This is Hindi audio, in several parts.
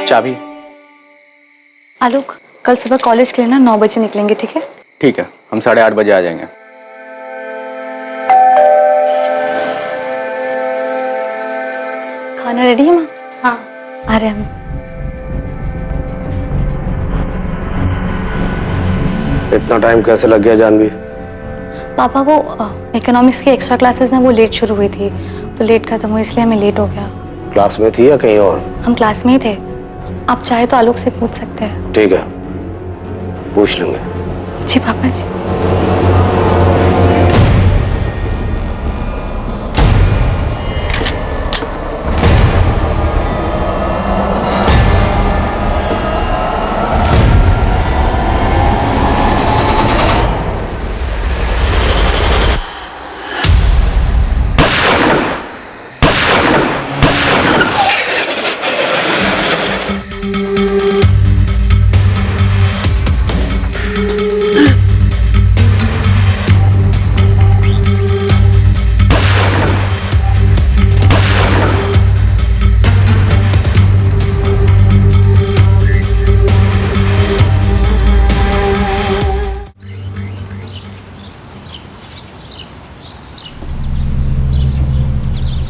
चाबी। आलोक, कल सुबह कॉलेज के लिए ना 9 बजे निकलेंगे, ठीक है? ठीक है, हम 8:30 बजे आ जाएंगे। खाना रेडी है माँ? हाँ, आ रहे हम। इतना टाइम कैसे लग गया जानवी? पापा वो इकोनॉमिक्स की एक्स्ट्रा क्लासेस ना वो लेट शुरू हुई थी, तो लेट खत्म हुई इसलिए हमें लेट हो गया। क्लास में थी या कहीं और? हम क्लास में ही थे। आप चाहे तो आलोक से पूछ सकते हैं। ठीक है, पूछ लूंगे। जी पापा जी।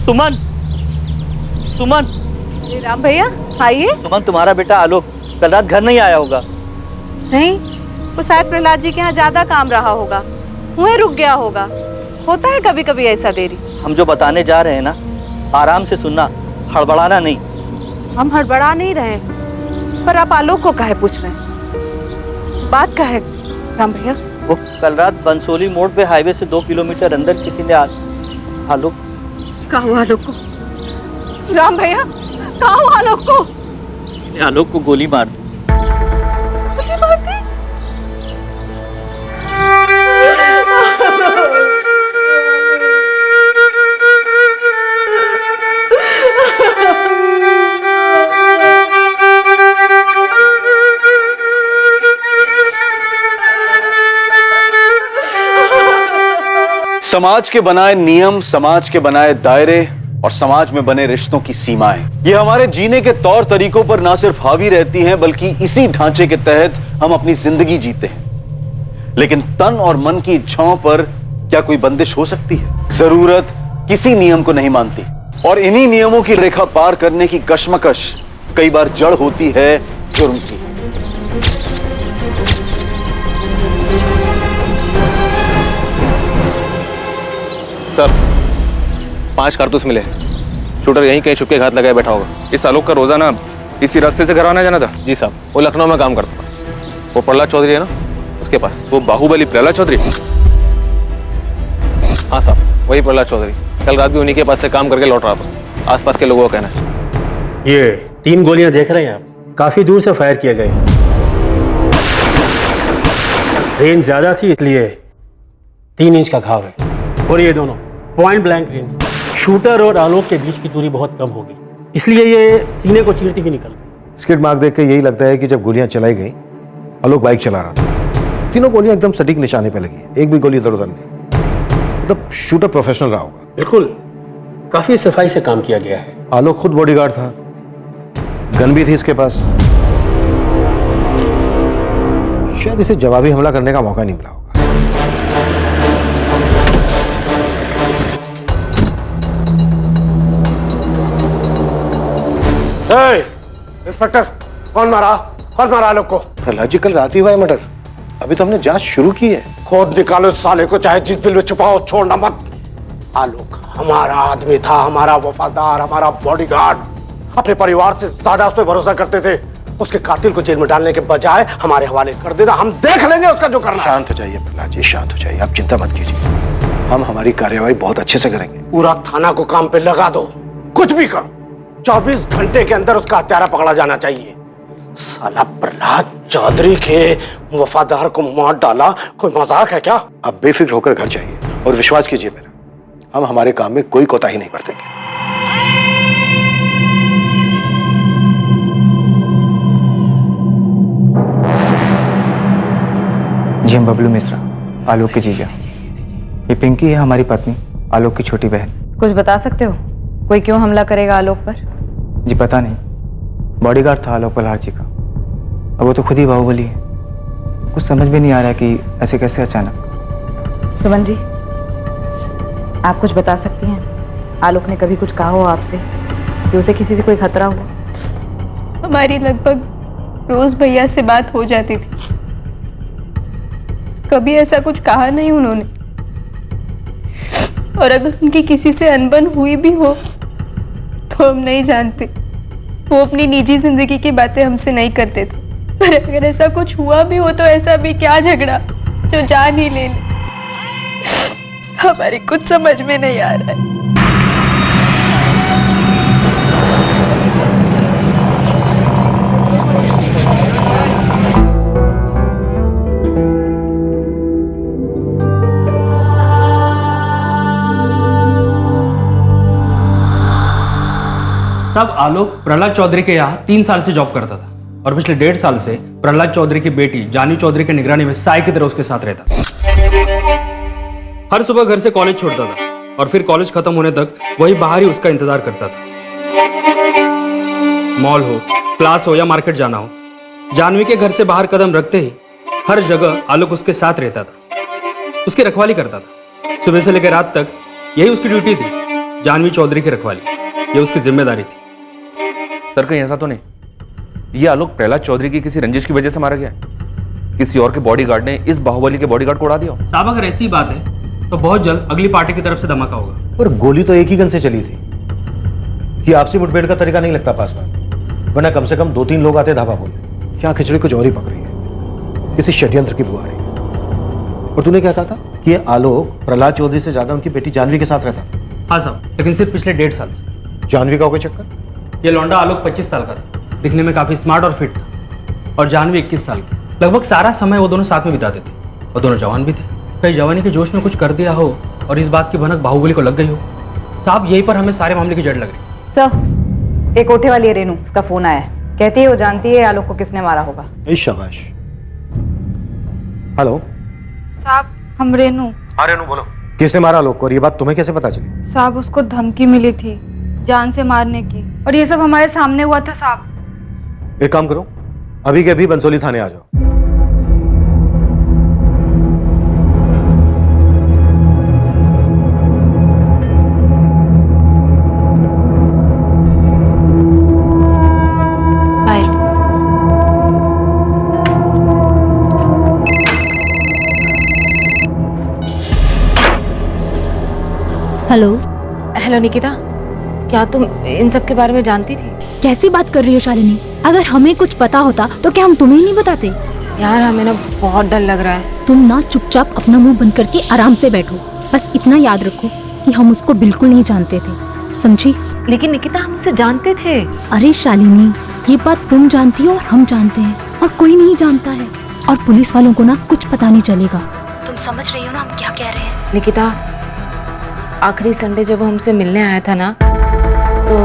सुमन, सुमन। राम भैया आइए। सुमन, तुम्हारा बेटा आलोक कल रात घर नहीं आया होगा। नहीं, वो शायद प्रहलाद जी के यहाँ ज्यादा काम रहा होगा, वहीं रुक गया होगा। होता है कभी कभी ऐसा देरी। हम जो बताने जा रहे हैं ना, आराम से सुनना, हड़बड़ाना नहीं। हम हड़बड़ा नहीं रहे, पर आप आलोक को काहे पूछ रहे हैं? बात काहे राम भैया? वो कल रात बंसोली मोड़ पे हाईवे से 2 किलोमीटर अंदर किसी ने आलोक कहा हुआ आलोक को? राम भैया कहा हुआ आलोक को? आलोक को गोली मार दी। गोली मार दी? समाज के बनाए नियम, समाज के बनाए दायरे और समाज में बने रिश्तों की सीमाएं, ये हमारे जीने के तौर तरीकों पर ना सिर्फ हावी रहती हैं, बल्कि इसी ढांचे के तहत हम अपनी जिंदगी जीते हैं। लेकिन तन और मन की इच्छाओं पर क्या कोई बंदिश हो सकती है? जरूरत किसी नियम को नहीं मानती, और इन्हीं नियमों की रेखा पार करने की कश्मकश कई बार जड़ होती है जुर्म की। सर, 5 कारतूस मिले। शूटर यहीं कहीं छुपके घात लगाए बैठा होगा। इस आलोक का रोजाना इसी रास्ते से घर आना जाना था। जी साहब, वो लखनऊ में काम करता था। वो प्रहलाद चौधरी है ना, उसके पास। वो बाहुबली प्रहलाद चौधरी? हाँ साहब, वही प्रहलाद चौधरी। कल रात भी उन्हीं के पास से काम करके लौट रहा था। आसपास के लोगों का कहना है। ये 3 गोलियां देख रहे हैं आप, काफी दूर से फायर किए गए। रेंज ज्यादा थी इसलिए 3 इंच का घाव है, और ये दोनों पॉइंट ब्लैंक रेंज। शूटर और आलोक के बीच की दूरी बहुत कम होगी, इसलिए ये सीने को चीरती हुई निकल गई। स्किड मार्क देख के यही लगता है कि जब गोलियां चलाई गई, आलोक बाइक चला रहा था। तीनों गोलियां एकदम सटीक निशाने पे लगी, एक भी गोली इधर उधर नहीं। मतलब शूटर प्रोफेशनल रहा होगा। बिल्कुल, काफी सफाई से काम किया गया है। आलोक खुद बॉडीगार्ड था, गन भी थी इसके पास। शायद इसे जवाबी हमला करने का मौका नहीं मिला होगा। इंस्पेक्टर, कौन मारा आलोक को? प्रहलाद जी, कल रात ही हुआ है मर्डर। अभी तो हमने जांच शुरू की है। खोद निकालो इस साले को, चाहे जिस बिल में छुपाओ, छोड़ना मत। आलोक हमारा आदमी था, हमारा वफादार, हमारा बॉडीगार्ड। अपने परिवार से ज्यादा उस पर भरोसा करते थे। उसके कातिल को जेल में डालने के बजाय हमारे हवाले कर देना। हम देख लेंगे उसका जो करना। शांत हो जाइए प्रहलाद जी, शांत हो जाइए। आप चिंता मत कीजिए, हम हमारी कार्यवाही बहुत अच्छे से करेंगे। पूरा थाना को काम पे लगा दो, कुछ भी करो। 24 घंटे के अंदर उसका हत्यारा पकड़ा जाना चाहिए। साला प्रहलाद चौधरी के वफादार को मार डाला, कोई मजाक है क्या? आप बेफिक्र होकर घर जाइए और विश्वास कीजिए मेरा, हम हमारे काम में कोई कोताही नहीं बरतेंगे। जी हम बबलू मिश्रा, आलोक के जीजा। ये पिंकी है हमारी पत्नी, आलोक की छोटी बहन। कुछ बता सकते हो कोई क्यों हमला करेगा आलोक पर? जी पता नहीं, बॉडीगार्ड था आलोक पल्हार जी का। अब वो तो खुद ही बाहुबली है। कुछ समझ में नहीं आ रहा कि ऐसे कैसे अचानक। सुमन जी, आप कुछ बता सकती हैं? आलोक ने कभी कुछ कहा हो आपसे कि उसे किसी से कोई खतरा हुआ? हमारी लगभग रोज भैया से बात हो जाती थी, कभी ऐसा कुछ कहा नहीं उन्होंने। और अगर उनकी किसी से अनबन हुई भी हो तो हम नहीं जानते। वो अपनी निजी जिंदगी की बातें हमसे नहीं करते थे, पर अगर ऐसा कुछ हुआ भी हो तो ऐसा भी क्या झगड़ा जो जान ही ले ले, हमारी कुछ समझ में नहीं आ रहा है। साहब, आलोक प्रहलाद चौधरी के यहाँ 3 साल से जॉब करता था और पिछले 1.5 साल से प्रहलाद चौधरी की बेटी जानवी चौधरी की निगरानी में साई की तरह उसके साथ रहता। हर सुबह घर से कॉलेज छोड़ता था और फिर कॉलेज खत्म होने तक वही बाहर ही उसका इंतजार करता था। मॉल हो, क्लास हो या मार्केट जाना हो, जानवी के घर से बाहर कदम रखते ही हर जगह आलोक उसके साथ रहता था, उसकी रखवाली करता था। सुबह से लेकर रात तक यही उसकी ड्यूटी थी, जानवी चौधरी की रखवाली, ये उसकी जिम्मेदारी थी। सर कहीं ऐसा तो नहीं ये आलोक प्रहलाद चौधरी की किसी रंजिश की वजह से मारा गया है? किसी और के बॉडीगार्ड ने इस बाहुबली के बॉडीगार्ड को उड़ा दिया? साहब, अगर ऐसी बात है तो बहुत जल्द अगली पार्टी की तरफ से धमाका होगा। पर गोली तो एक ही गन से चली थी। ये आपसी मुठभेड़ का तरीका नहीं लगता पासवान, वरना कम से कम 2-3 लोग आते धावा बोले। क्या खिचड़ी कुछ और ही पक रही है, किसी षड्यंत्र की बुआ रही है। और तूने क्या कहा था कि ये आलोक प्रहलाद चौधरी से ज्यादा उनकी बेटी जानवी के साथ रहता? हाँ साहब, लेकिन सिर्फ पिछले 1.5 साल से। जानवी का हो गया चक्कर? ये लौंडा आलोक 25 साल का था, दिखने में काफी स्मार्ट और फिट था, और जानवी 21 साल की। लगभग सारा समय वो दोनों साथ में बिताते थे और दोनों जवान भी थे। कहीं जवानी के जोश में कुछ कर दिया हो और इस बात की भनक बाहुबली को लग गई हो। साहब, यहीं पर हमें सारे मामले की जड़ लग रही। सर, एक कोठे वाली है रेनू, उसका फोन आया है, कहती है वो जानती है आलोक को किसने मारा होगा। शाबाश। हेलो साहब, हम रेनू। हाँ रेनू बोलो, किसने मारा आलोक को और ये बात तुम्हें कैसे पता चली? साहब, उसको धमकी मिली थी जान से मारने की, और ये सब हमारे सामने हुआ था साहब। एक काम करो, अभी के अभी बंसोली थाने आ जाओ। हेलो। हेलो निकिता, क्या तुम इन सब के बारे में जानती थी? कैसी बात कर रही हो शालिनी? अगर हमें कुछ पता होता तो क्या हम तुम्हें नहीं बताते? यार, हमें ना बहुत डर लग रहा है। तुम ना चुपचाप अपना मुंह बंद करके आराम से बैठो। बस इतना याद रखो कि हम उसको बिल्कुल नहीं जानते थे, समझी? लेकिन निकिता, हम उसे जानते थे। अरे शालिनी, ये बात तुम जानती हो और हम जानते हैं, और कोई नहीं जानता है। और पुलिस वालों को ना कुछ पता नहीं चलेगा। तुम समझ रही हो ना हम क्या कह रहे हैं? निकिता, आखिरी संडे जब वो हमसे मिलने आया था ना, तो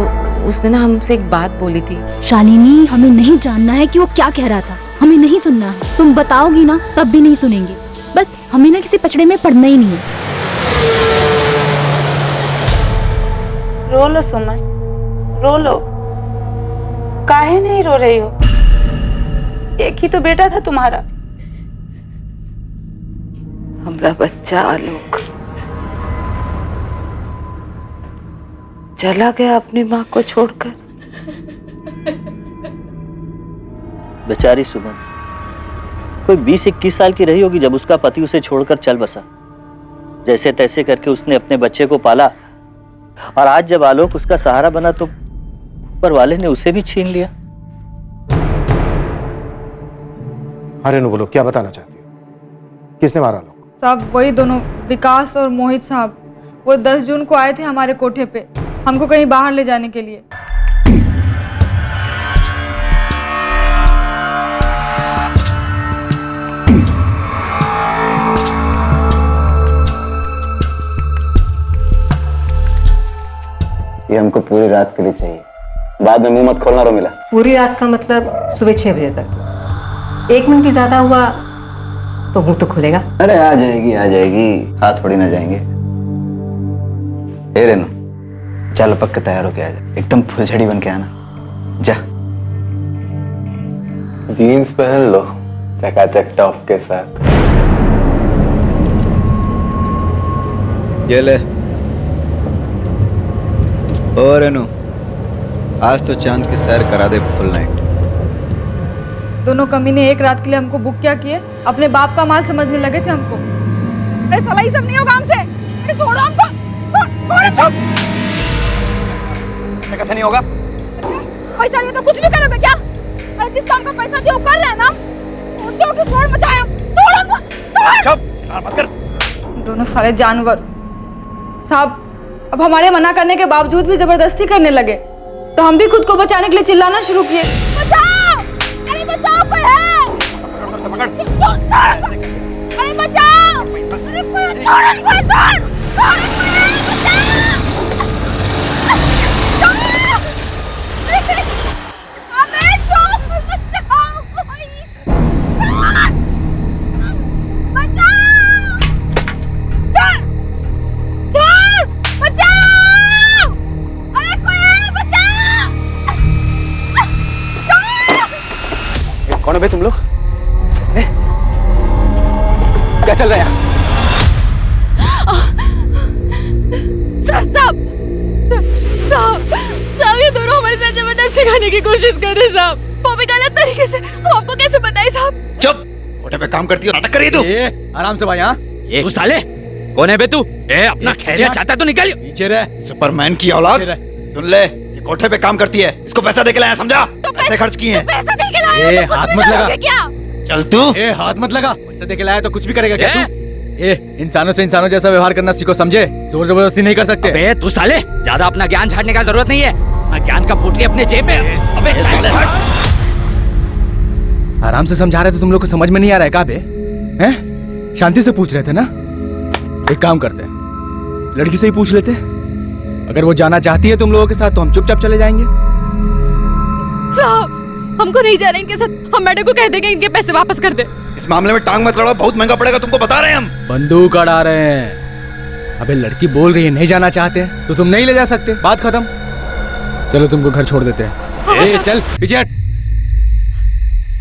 उसने ना हमसे एक बात बोली थी। शालिनी, हमें नहीं जानना है कि वो क्या कह रहा था, हमें नहीं सुनना है। तुम बताओगी ना तब भी नहीं सुनेंगे। बस हमें ना किसी पचड़े में पड़ना ही नहीं है। रो लो सुमन, रो लो। काहे नहीं रो रही हो? एक ही तो बेटा था तुम्हारा। हमारा बच्चा आलोक चला गया अपनी माँ को छोड़कर। बेचारी सुमन कोई 20-21 साल की रही होगी जब उसका पति उसे छोड़कर चल बसा। जैसे तैसे करके उसने अपने बच्चे को पाला, और आज जब आलोक उसका सहारा बना तो ऊपर वाले ने उसे भी छीन लिया। हाँ रेनू बोलो, क्या बताना चाहती हो? किसने मारा आलोक? साहब, वही दोनों, विकास और मोहित साहब। वो 10 जून को आए थे हमारे कोठे पे, हमको कहीं बाहर ले जाने के लिए। ये हमको पूरी रात के लिए चाहिए, बाद में मुंह मत खोलना। रो मिला पूरी रात का मतलब सुबह 6 बजे तक। 1 मिनट भी ज्यादा हुआ तो मुंह तो खुलेगा। अरे आ जाएगी, हाथ थोड़ी ना जाएंगे। ए रेनू, चल पक्का तैयार होके आ जा, एकदम फुलझड़ी बन के आना। जा जीन्स पहन लो चकाचक टॉप के साथ। ये ले। ओ रेनू, आज तो चांद की सैर करा दे फुल नाइट। दोनों कमीने एक रात के लिए हमको बुक क्या किए? अपने बाप का माल समझने लगे थे हमको। अरे साला ये सब नहीं होगा हमसे। अरे छोड़ो हमको। छोड़ो। कैसे नहीं होगा? पैसा नहीं तो कुछ भी करोगे क्या? अरे जिस काम का पैसा दिया वो कर रहे हैं ना। उनके की शोर मचाया। छोड़ो हमको। चुप, मत कर। दोनों सारे जानवर। साहब, अब हमारे मना करने के बावजूद भी जबरदस्ती करने लगे, तो हम भी खुद को बचाने के लिए चिल्लाना शुरू किए। बचाओ! अरे बचाओ कोई है! अरे बचाओ! अरे कोई छोड़! कौन है बे तुम लोग? क्या चल रहा है यहाँ? साहब, ये दोनों हमारे साथ जबरदस्ती करने की कोशिश कर रहे साहब। वो भी गलत तरीके से। हम आपको कैसे बताएं साहब? चुप, कोठे पे काम करती हो, नाटक कर रही तू। आराम से भाई। हाँ तू साले कौन है बे तू? अपना खैरिया चाहता तो निकल पीछे रह। सुपरमैन की औलाद, सुन ले, ये कोठे पे काम करती है, इसको पैसा दे के लाया, समझा? पैसे खर्च किए हैं। पैसा दे के लाया तो हाथ मत लगा क्या? चल तू। हाथ मत लगा। पैसे दे के लाया तो कुछ भी करेगा क्या तू? इंसानों से इंसानों जैसा व्यवहार करना सीखो, समझे? जोर जबरदस्ती नहीं कर सकते। अबे तू साले, ज्यादा अपना ज्ञान झाड़ने का जरूरत नहीं है। अपना ज्ञान का पोटली अपने जेब में। अबे साले आराम से समझा रहे थे, तुम लोग को समझ में नहीं आ रहा है क्या बे? हैं? शांति से पूछ रहे थे ना। एक काम करते हैं, लड़की से ही पूछ लेते। अगर वो जाना चाहती है तुम लोगों के साथ तो हम चुपचाप चले जाएंगे। साहब, हमको नहीं जाना इनके साथ। हम मैडम को कह देंगे इनके पैसे वापस कर दे। इस मामले में टांग मत लड़ाओ, बहुत महंगा पड़ेगा, तुमको बता रहे हैं हम। बंदूक अड़ा रहे हैं। अबे लड़की बोल रही है नहीं जाना चाहते तो तुम नहीं ले जा सकते, बात खत्म। चलो तुमको घर छोड़ देते हैं। चल पीछे हट।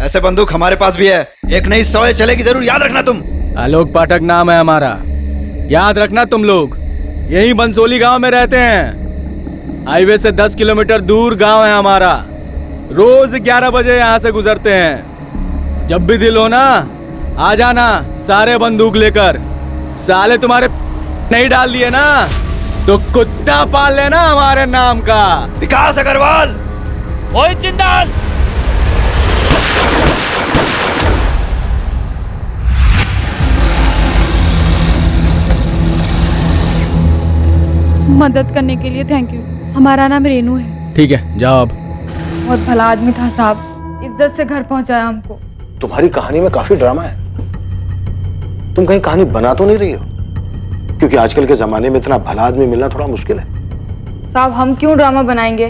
ऐसे बंदूक हमारे पास भी है, एक नहीं 100 चलेगी जरूर, याद रखना तुम। आलोक पाठक नाम है हमारा, याद रखना तुम लोग। यही बंसोली गांव में रहते हैं। हाईवे से 10 किलोमीटर दूर गांव है हमारा। रोज 11 बजे यहाँ से गुजरते हैं। जब भी दिल हो ना, आ जाना सारे बंदूक लेकर। साले तुम्हारे नहीं डाल दिए ना तो कुत्ता पाल लेना हमारे नाम का। विकास अग्रवाल, ओए जिंदाल। मदद करने के लिए थैंक यू। हमारा नाम रेनू है। ठीक है, जाओ अब। बहुत भला आदमी था साहब, इज्जत से घर पहुंचाया हमको। तुम्हारी कहानी में काफी ड्रामा है। तुम कहीं कहानी बना तो नहीं रही हो? क्योंकि आजकल के जमाने में इतना भला आदमी मिलना थोड़ा मुश्किल है। साहब, हम क्यों ड्रामा बनाएंगे?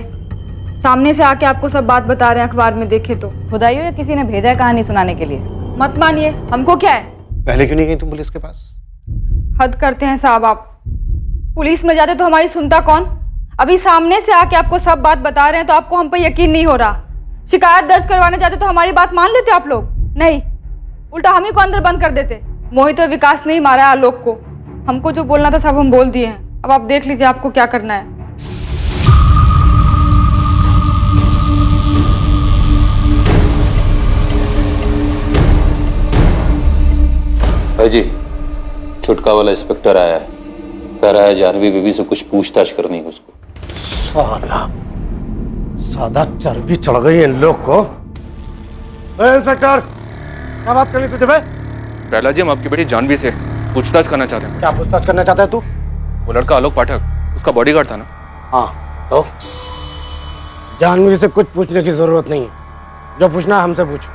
सामने से आके आपको सब बात बता रहे हैं, अखबार में देखे तो। खुदाइयों या किसी ने भेजा है कहानी सुनाने के लिए? मत मानिए, हमको क्या है। पहले क्यों नहीं गई तुम पुलिस के पास? हद करते हैं साहब आप। पुलिस में जाते तो हमारी सुनता कौन? अभी सामने से आके आपको सब बात बता रहे हैं तो आपको हम पर यकीन नहीं हो रहा। शिकायत दर्ज करवाने जाते तो हमारी बात मान लेते आप लोग? नहीं, उल्टा हम ही को अंदर बंद कर देते। मोहित और विकास नहीं मारा है आलोक को। हमको जो बोलना था सब हम बोल दिए हैं। अब आप देख लीजिए आपको क्या करना है। भाई जी, छुटका वाला इंस्पेक्टर आया है, कह रहा है जानवी बीबी से कुछ पूछताछ करनी है उसको। साला सादा चर्बी चढ़ गई है इन लोग को। इंस्पेक्टर, क्या बात करनी तुझे? प्रहलाद जी, हम आपकी बेटी जानवी से पूछताछ करना चाहते हैं। क्या पूछताछ करना चाहता है तू? वो लड़का आलोक पाठक, उसका बॉडीगार्ड था ना। हाँ, तो जानवी से कुछ पूछने की जरूरत नहीं है। जो पूछना है हमसे पूछो।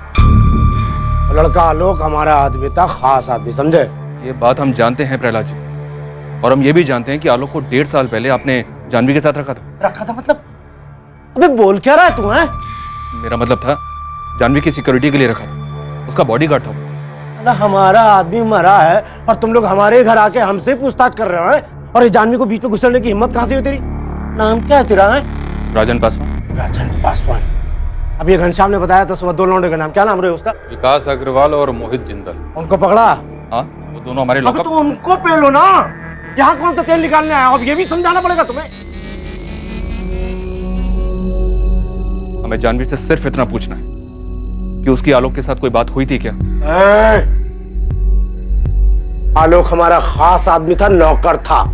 लड़का आलोक हमारा आदमी था, खास आदमी, समझे? ये बात हम जानते हैं प्रहलाद जी, और हम ये भी जानते हैं कि आलोक को 1.5 साल पहले आपने जानवी के साथ रखा था। मतलब? अबे बोल क्या रहा है तू? हैं? मेरा मतलब था जानवी की सिक्योरिटी के लिए रखा था, उसका बॉडीगार्ड था। ना हमारा आदमी मरा है और तुम लोग हमारे घर आके हमसे पूछताछ कर रहे हो। और इस जानवी को बीच में घुसने की हिम्मत कहां से हुई तेरी? नाम क्या है तेरा? है राजन पासवान। राजन पासवान। अब ये घनश्याम ने बताया था सुबह 2 लौंडे का नाम, क्या नाम रहे उसका? विकास अग्रवाल और मोहित जिंदल। उनको पकड़ा? हाँ, वो दोनों हमारे अब लॉकअप। तो उनको पेलो ना, यहाँ कौन सा तेल निकालने आया? अब ये भी समझाना पड़ेगा तुम्हें। हमें जानवी से सिर्फ इतना पूछना है कि उसकी आलोक के साथ कोई बात हुई थी क्या? आलोक हमारा खास आदमी था, नौकर था।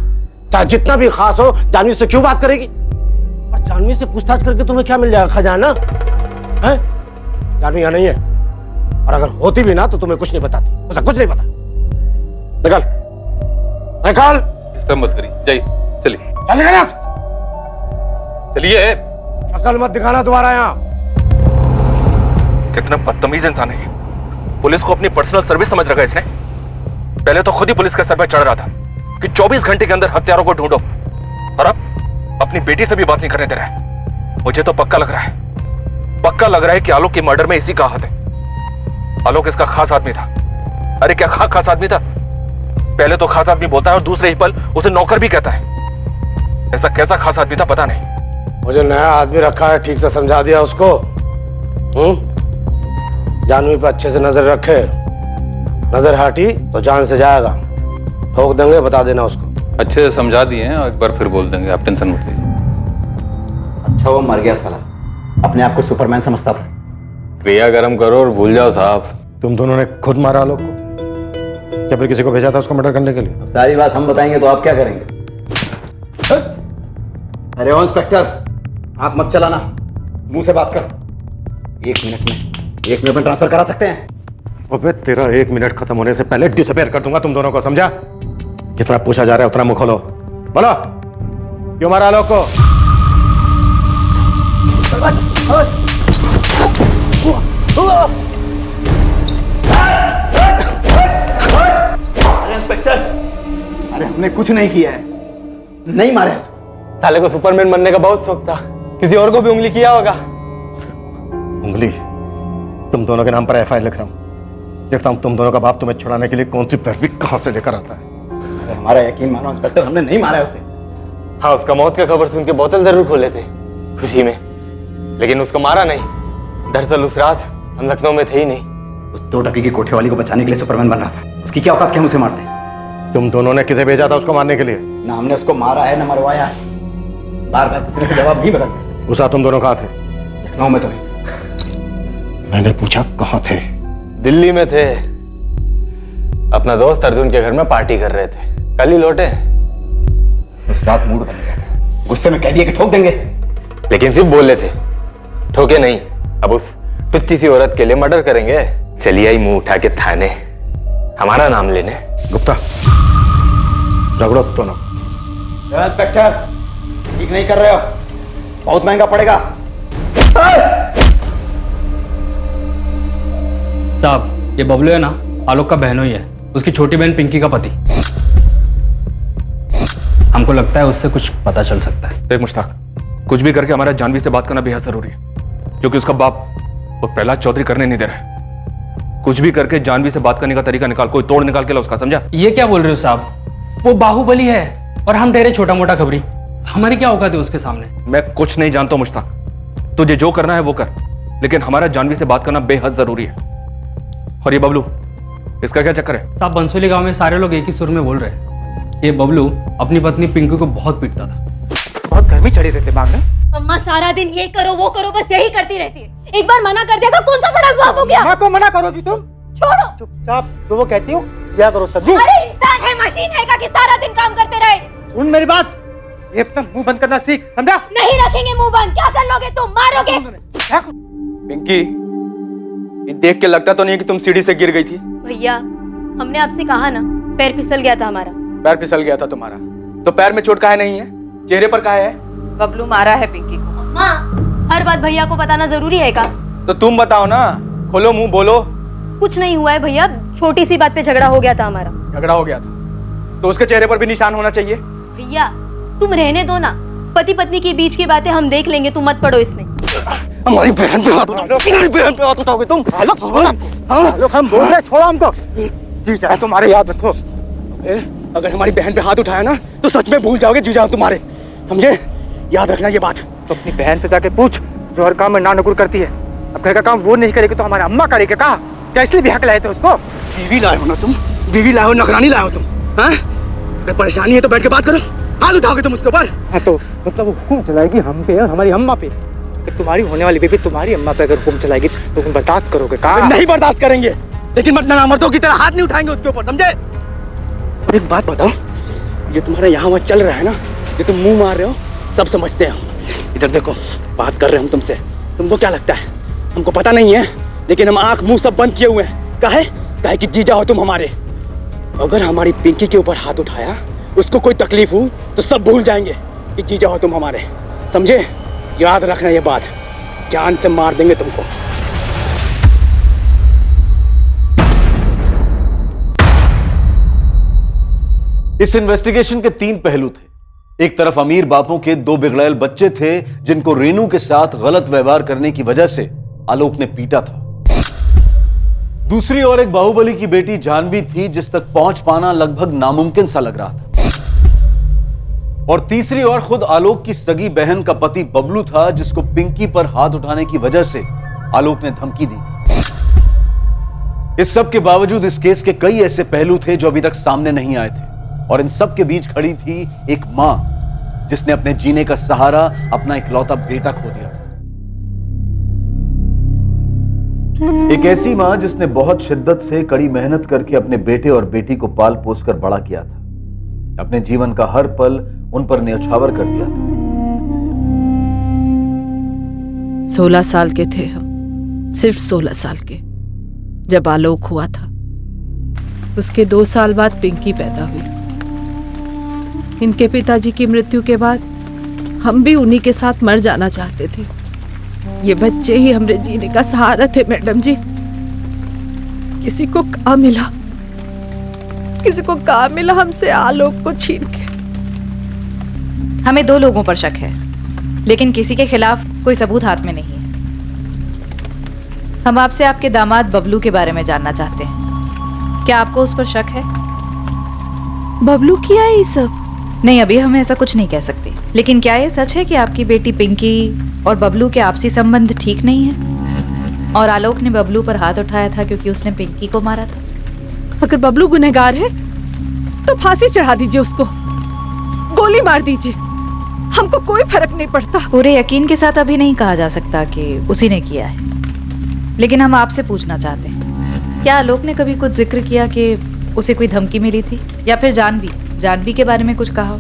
चाहे जितना भी खास हो, जानवी से क्यों बात करेगी? और जानवी से पूछताछ करके तुम्हें क्या मिल जाएगा? खजाना है? जानवी यहाँ नहीं है, और अगर होती भी ना तो तुम्हें कुछ नहीं बताती, उसे कुछ नहीं पता। निकल निकल। डिस्टर्ब मत करिए, जाइए, चलिए। चल निकल यहाँ से। चलिए। अकल मत दिखाना दोबारा यहाँ। कितना बदतमीज इंसान है ये। पुलिस को अपनी पर्सनल सर्विस समझ रखा है इसने। पहले तो खुद ही पुलिस के सर पर चढ़ रहा था कि 24 घंटे के अंदर हत्यारों को ढूंढो, और अब अपनी बेटी से भी बात नहीं करने दे रहा है। मुझे तो पक्का लग रहा है कि आलोक के मर्डर में इसी का हाथ है। आलोक इसका खास आदमी था। अरे क्या खास आदमी था? पहले तो खास आदमी बोलता है और दूसरे ही पल उसे नौकर भी कहता है। ऐसा कैसा खास आदमी था पता नहीं। मुझे नया आदमी रखा है, ठीक से समझा दिया उसको। जानवी पे अच्छे से नजर रखे, नजर हटी तो जान से जाएगा। ठोक देंगे, बता देना उसको। अच्छे से समझा दिए हैं, एक बार फिर बोल देंगे, आप टेंशन मत लीजिए। अच्छा वो मर गया साला, अपने आप को सुपरमैन समझता था। क्रिया गर्म करो और भूल जाओ साहब। तुम दोनों ने खुद मारा आलोक को? क्या फिर किसी को भेजा था उसको मर्डर करने के लिए? सारी बात हम बताएंगे तो आप क्या करेंगे? अरे ओ इंस्पेक्टर, आंख मत चलाना, मुंह से बात कर। 1 मिनट में ट्रांसफर करा सकते हैं। अबे तेरा 1 मिनट खत्म होने से पहले डिसअपीयर कर दूंगा तुम दोनों को, समझा? जितना पूछा जा रहा है उतना मुंह खोलो। बोलो, क्यों मारा आलोक को? अरे इंस्पेक्टर, अरे हमने कुछ नहीं किया है, नहीं मारे उसको। साले को सुपरमैन बनने का बहुत शौक था, किसी और को भी उंगली किया होगा। उंगली? तुम दोनों के नाम पर एफआईआर लिख रहा हूं। देखता हूं तुम दोनों का बाप तुम्हें छुड़ाने के लिए कौन सी पैरवी कहां से लेकर आता है। अरे हमारा यकीन मानो इंस्पेक्टर, हमने नहीं मारा है उसे। हाँ, उसका मौत का खबर सुन के बोतल जरूर खोले थे खुशी में, लेकिन उसको मारा नहीं। दरअसल उस रात हम लखनऊ में थे ही नहीं। उस 2 टकी की कोठे वाली को बचाने के लिए सुपरमैन बन रहा था। उसकी क्या औकात कि हम उसे मारते? तुम दोनों ने किसे भेजा था उसको मारने के लिए? ना हमने उसको मारा है ना मरवाया है। बार बार पूछने का जवाब नहीं बदलते। उस रात तुम दोनों कहाँ थे? लखनऊ में तो नहीं। मैंने पूछा कहाँ थे? दिल्ली में थे, अपना दोस्त अर्जुन के घर में पार्टी कर रहे थे, कल ही लौटे। उस रात मूड बन गया था, गुस्से में कह दिया कि ठोक देंगे, लेकिन सिर्फ बोले थे, ठोके नहीं। अब उस टुच्ची सी औरत के लिए मर्डर करेंगे? चलिए आई मुंह उठा के थाने, हमारा नाम लेने। गुप्ता, रगड़ो दोनों। इंस्पेक्टर, ठीक नहीं कर रहे हो, बहुत महंगा पड़ेगा। साहब, ये बबलू है ना, आलोक का बहनोई है, उसकी छोटी बहन पिंकी का पति। हमको लगता है उससे कुछ पता चल सकता है। देख मुश्ताक, कुछ भी करके हमारा जानवी से बात करना बेहद जरूरी है, क्योंकि उसका बाप वो प्रहलाद चौधरी करने नहीं दे रहा है। कुछ भी करके जानवी से बात करने का तरीका निकाल, कोई तोड़ निकाल के ला उसका, समझा? ये क्या बोल रहे हो साहब? वो बाहुबली है और हम ठहरे छोटा मोटा खबरी। हमारी क्या औकात है उसके सामने? मैं कुछ नहीं जानता हूं मुश्ताक, तुझे जो करना है वो कर, लेकिन हमारा जानवी से बात करना बेहद जरूरी है। और ये बबलू, इसका क्या चक्कर है? साहब, बंसोली गांव में सारे लोग एक ही सुर में बोल रहे हैं, ये बबलू अपनी पत्नी पिंकी को बहुत पीटता था। बहुत गर्मी चढ़ी थी दिमाग में। अम्मा सारा दिन ये करो वो करो, बस यही करती रहती है। एक बार मना कर दिया तो कौन सा बड़ा बाप हो गया? माँ को मना करोगी तुम? छोड़ो चुपचाप जो वो कहती हो क्या करो सज्जू। अरे इंसान है मशीन है कि सारा दिन काम करते रहे? सुन मेरी बात, ये अपना मुंह बंद करना सीख, समझा? नहीं रखेंगे मुंह बंद। क्या कर लोगे तुम? मारोगे? पिंकी, ये देख के लगता तो नहीं कि तुम सीढ़ी से गिर गई थी। भैया, हमने आपसे कहा ना, पैर फिसल गया था हमारा। पैर फिसल गया था तुम्हारा, तो पैर में चोट काहे नहीं है, चेहरे पर काहे है? बबलू मारा है पिंकी को। माँ, हर बात भैया को बताना जरूरी है क्या? तो तुम बताओ ना, खोलो मुंह, बोलो। कुछ नहीं हुआ है भैया, छोटी सी बात पे झगड़ा हो गया था हमारा। झगड़ा हो गया था तो उसके चेहरे पर भी निशान होना चाहिए। भैया तुम रहने दो ना, पति पत्नी के बीच की बातें हम देख लेंगे, तुम मत पड़ो इसमें। हमारी बहन पे हाथ उठाओगे, हमारी बहन पे हाथ उठाओगे तुम? आलोक, हम बोल रहे, छोड़ो हमको। जी चाहे तुम्हारे, याद रखो, अगर हमारी बहन पे हाथ उठाया ना तो सच में भूल जाओगे जी जाओ तुम्हारे, समझे? याद रखना ये बात। तो अपनी बहन से जाके पूछ जो हर काम में ना नुकुर करती है। अब घर का काम वो नहीं करेगी तो हमारी अम्मा करेगी। कहा क्या इसलिए भी हक लाए थे उसको? बीवी लाए हो ना तुम, बीवी लाए हो, नौकरानी लाए हो तुम। हाँ, अगर परेशानी है तो बैठ के बात करो, हाथ उठाओगे तुम उसके ऊपर? हाँ तो मतलब वो हुक्म चलाएगी हम पे और हमारी अम्मा पे। कि तुम्हारी होने वाली बेबी तुम्हारी अम्मा पे अगर हुक्म चलाएगी तो तुम बर्दाश्त करोगे? कहा नहीं बर्दाश्त करेंगे, लेकिन मरना मर्दों की तरह हाथ नहीं उठाएंगे उसके ऊपर, समझे? एक बात बताओ, ये तुम्हारा यहाँ वहाँ चल रहा है ना, ये तुम मुंह मार रहे हो, सब समझते हैं हम। इधर देखो, बात कर रहे हैं हम तुमसे, तुमको क्या लगता है हमको पता नहीं है? लेकिन हम आंख मुंह सब बंद किए हुए हैं। काहे कि जीजा हो तुम हमारे। अगर हमारी पिंकी के ऊपर हाथ उठाया, उसको कोई तकलीफ हो तो सब भूल जाएंगे कि जीजा हो तुम हमारे, समझे? याद रखना ये बात, जान से मार देंगे तुमको। इस इन्वेस्टिगेशन के 3 पहलू थे। एक तरफ अमीर बापों के 2 बिगड़ैल बच्चे थे जिनको रेनू के साथ गलत व्यवहार करने की वजह से आलोक ने पीटा था। दूसरी ओर एक बाहुबली की बेटी जानवी थी जिस तक पहुंच पाना लगभग नामुमकिन सा लग रहा था। और तीसरी ओर खुद आलोक की सगी बहन का पति बबलू था जिसको पिंकी पर हाथ उठाने की वजह से आलोक ने धमकी दी। इस सब के बावजूद इस केस के कई ऐसे पहलू थे जो अभी तक सामने नहीं आए थे, और इन सब के बीच खड़ी थी एक मां जिसने अपने जीने का सहारा अपना इकलौता बेटा खो दिया। एक ऐसी मां जिसने बहुत शिद्दत से कड़ी मेहनत करके अपने बेटे और बेटी को पाल पोस कर बड़ा किया था, अपने जीवन का हर पल उन पर न्यौछावर कर दिया था। 16 साल के थे हम, सिर्फ 16 साल के, जब आलोक हुआ था। उसके 2 साल बाद पिंकी पैदा हुई। इनके पिताजी की मृत्यु के बाद हम भी उन्हीं के साथ मर जाना चाहते थे। ये बच्चे ही हमरे जीने का सहारा थे मैडम जी। किसी को कहाँ मिला हमसे आलोक को छीन के। हमें 2 लोगों पर शक है, लेकिन किसी के खिलाफ कोई सबूत हाथ में नहीं है। हम आपसे आपके दामाद बबलू के बारे में जानना चाहते हैं। क्या आपको उस पर शक है? बबलू किया है ये सब? नहीं, अभी हम ऐसा कुछ नहीं कह सकते, लेकिन क्या ये सच है कि आपकी बेटी पिंकी और बबलू के आपसी संबंध ठीक नहीं है और आलोक ने बबलू पर हाथ उठाया था क्योंकि उसने पिंकी को मारा था? अगर बबलू गुनहगार है तो फांसी चढ़ा दीजिए उसको, गोली मार दीजिए, हमको कोई फर्क नहीं पड़ता। पूरे यकीन के साथ अभी नहीं कहा जा सकता कि उसी ने किया है, लेकिन हम आपसे पूछना चाहते हैं, क्या आलोक ने कभी कुछ जिक्र किया कि उसे कोई धमकी मिली थी, या फिर जानवी के बारे में कुछ कहा हो?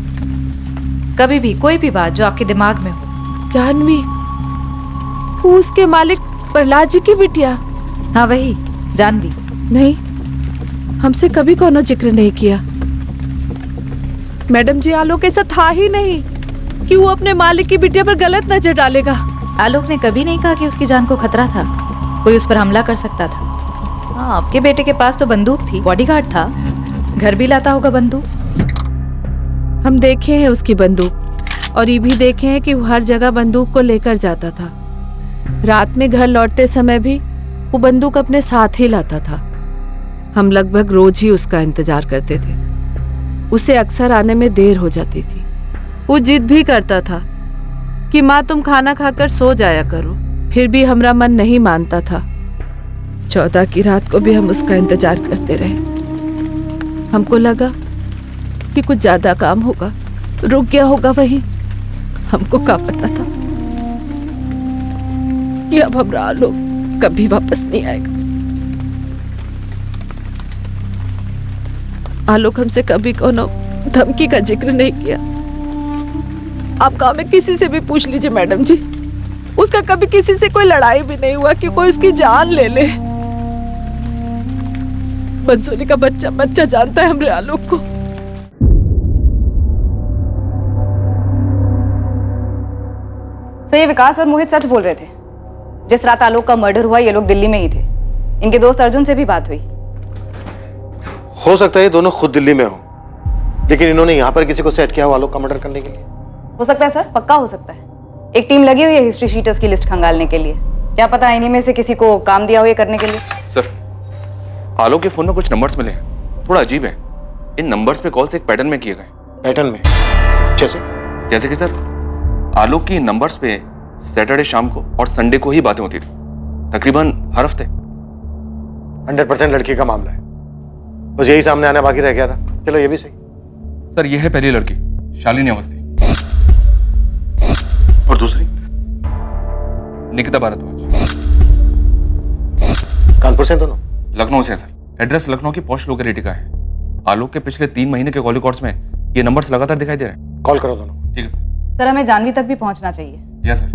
कभी भी कोई भी बात जो आपके दिमाग में हो। जानवी, वो उसके मालिक प्रहलाद जी की बिटिया? हाँ वही जानवी। नहीं, हमसे कभी कोनो जिक्र नहीं किया मैडम जी। आलोक ऐसा था ही नहीं कि वो अपने मालिक की बिटिया पर गलत नजर डालेगा। आलोक ने कभी नहीं कहा कि उसकी जान को खतरा था, कोई उस पर हमला कर सकता था। हाँ, आपके बेटे के पास तो बंदूक थी, बॉडीगार्ड था, घर भी लाता होगा बंदूक। हम देखे हैं उसकी बंदूक, और ये भी देखे हैं कि वो हर जगह बंदूक को लेकर जाता था। रात में घर लौटते समय भी वो बंदूक अपने साथ ही लाता था। हम लगभग रोज ही उसका इंतजार करते थे। उसे अक्सर आने में देर हो जाती थी। वो जिद भी करता था कि माँ तुम खाना खाकर सो जाया करो, फिर भी हमारा मन नहीं मानता था। 14 की रात को भी हम उसका इंतजार करते रहे। हमको लगा कि कुछ ज्यादा काम होगा, रुक गया होगा वहीं। हमको क्या पता था कि अब हमारा आलोक कभी वापस नहीं आएगा। आलोक हमसे कभी कोनो धमकी का जिक्र नहीं किया। आप गांव में किसी से भी पूछ लीजिए मैडम जी, उसका कभी किसी से कोई लड़ाई भी नहीं हुआ कि कोई उसकी जान ले ले। बंसोली का बच्चा जानता है हमरे आलोक को। तो ये विकास और मोहित सच बोल रहे थे। जिस रात आलोक का मर्डर हुआ ये लोग दिल्ली में ही थे। इनके दोस्त अर्जुन से भी बात हुई। हो सकता है ये दोनों खुद दिल्ली में हो, लेकिन इन्होंने यहाँ पर किसी को सेट किया हो आलोक का मर्डर करने के लिए। हो सकता है सर, पक्का हो सकता है। एक टीम लगी हुई है हिस्ट्री शीटर्स की लिस्ट खंगालने के लिए। क्या पता इन्हीं में से किसी को काम दिया हो ये करने के लिए। सर, आलोक के फोन में कुछ नंबर्स मिले, थोड़ा अजीब है। इन नंबर्स पे कॉल्स एक पैटर्न में किए गए। पैटर्न में? जैसे कि सर, आलोक की नंबर्स पे सैटरडे शाम को और संडे को ही बातें होती थी, तकरीबन हर हफ्ते। 100% लड़की का मामला है, बस यही सामने आना बाकी रह गया था। चलो ये भी सही। सर, ये है पहली लड़की, शालिनी अवस्थी, और दूसरी निकिता भारद्वाज। कानपुर से दोनों? लखनऊ से सर। एड्रेस लखनऊ की पॉश लोकेलिटी का है। आलोक के पिछले 3 महीने के कॉल रिकॉर्ड्स में ये नंबर्स लगातार दिखाई दे रहे हैं। कॉल करो दोनों। ठीक है सर, हमें जानवी तक भी पहुंचना चाहिए। जी सर,